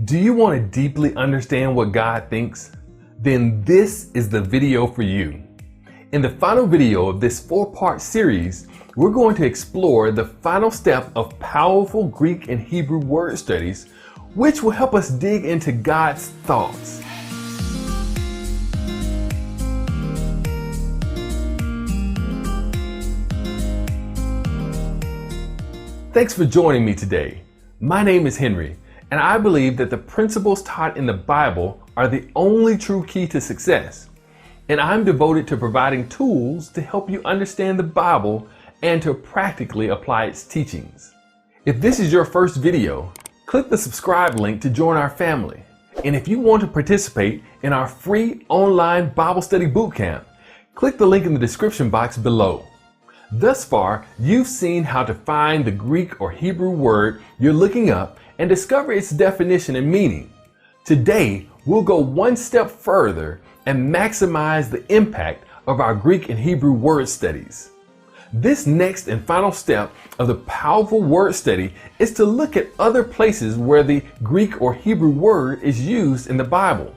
Do you want to deeply understand what God thinks? Then this is the video for you. In the final video of this 4-part series, we're going to explore the final step of powerful Greek and Hebrew word studies, which will help us dig into God's thoughts. Thanks for joining me today. My name is Henry, and I believe that the principles taught in the Bible are the only true key to success. And I'm devoted to providing tools to help you understand the Bible and to practically apply its teachings. If this is your first video, click the subscribe link to join our family. And if you want to participate in our free online Bible study bootcamp, click the link in the description box below. Thus far, you've seen how to find the Greek or Hebrew word you're looking up and discover its definition and meaning. Today, we'll go one step further and maximize the impact of our Greek and Hebrew word studies. This next and final step of the powerful word study is to look at other places where the Greek or Hebrew word is used in the Bible.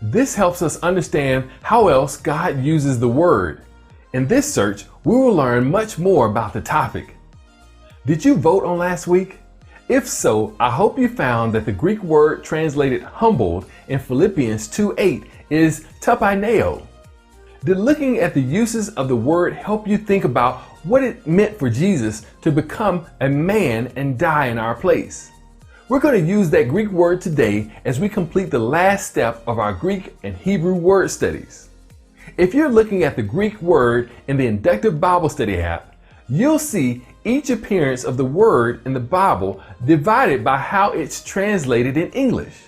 This helps us understand how else God uses the word. In this search, we will learn much more about the topic. Did you vote on last week? If so, I hope you found that the Greek word translated humbled in Philippians 2:8 is tapineo. Did looking at the uses of the word help you think about what it meant for Jesus to become a man and die in our place? We're going to use that Greek word today as we complete the last step of our Greek and Hebrew word studies. If you're looking at the Greek word in the Inductive Bible Study app, you'll see each appearance of the word in the Bible divided by how it's translated in English.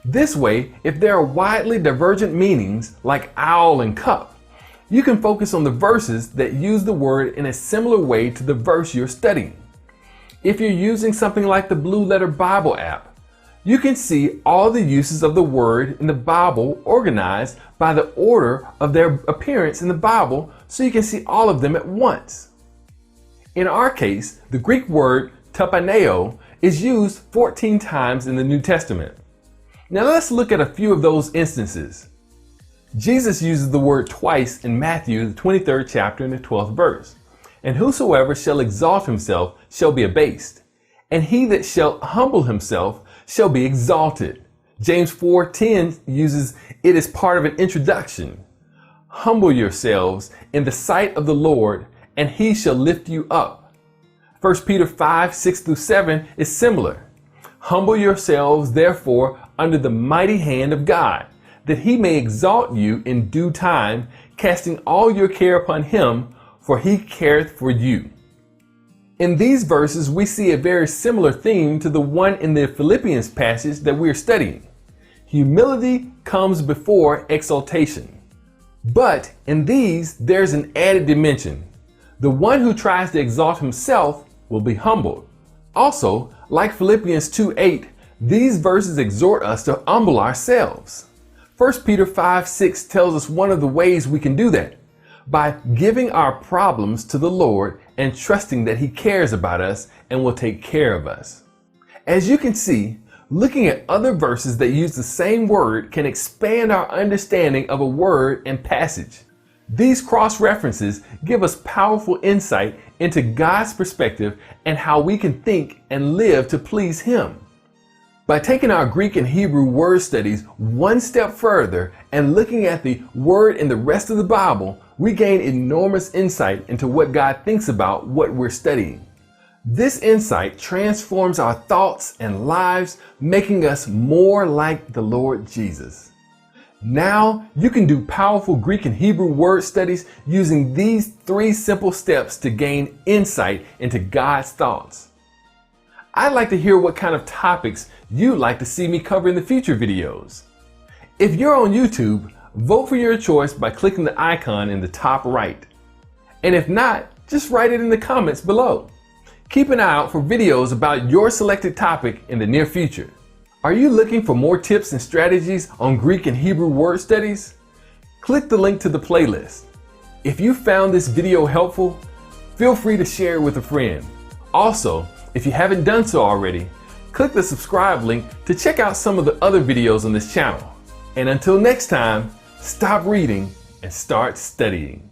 This way, if there are widely divergent meanings like owl and cup, you can focus on the verses that use the word in a similar way to the verse you're studying. If you're using something like the Blue Letter Bible app, you can see all the uses of the word in the Bible organized by the order of their appearance in the Bible, so you can see all of them at once. In our case, the Greek word tapineo is used 14 times in the New Testament. Now let's look at a few of those instances. Jesus uses the word twice in Matthew, the 23rd chapter and the 12th verse. And whosoever shall exalt himself shall be abased, and he that shall humble himself shall be exalted. James 4:10 uses it as part of an introduction. Humble yourselves in the sight of the Lord, and he shall lift you up. 1 Peter 5:6-7 is similar. Humble yourselves therefore under the mighty hand of God, that he may exalt you in due time, casting all your care upon him, for he careth for you. In these verses, we see a very similar theme to the one in the Philippians passage that we're studying. Humility comes before exaltation. But in these, there's an added dimension. The one who tries to exalt himself will be humbled. Also, like Philippians 2:8, these verses exhort us to humble ourselves. 1 Peter 5:6 tells us one of the ways we can do that, by giving our problems to the Lord and trusting that he cares about us and will take care of us. As you can see, looking at other verses that use the same word can expand our understanding of a word and passage. These cross-references give us powerful insight into God's perspective and how we can think and live to please him. By taking our Greek and Hebrew word studies one step further and looking at the word in the rest of the Bible, we gain enormous insight into what God thinks about what we're studying. This insight transforms our thoughts and lives, making us more like the Lord Jesus. Now you can do powerful Greek and Hebrew word studies using these 3 simple steps to gain insight into God's thoughts. I'd like to hear what kind of topics you'd like to see me cover in the future videos. If you're on YouTube, vote for your choice by clicking the icon in the top right. And if not, just write it in the comments below. Keep an eye out for videos about your selected topic in the near future. Are you looking for more tips and strategies on Greek and Hebrew word studies? Click the link to the playlist. If you found this video helpful, feel free to share it with a friend. Also, if you haven't done so already, click the subscribe link to check out some of the other videos on this channel. And until next time, stop reading and start studying.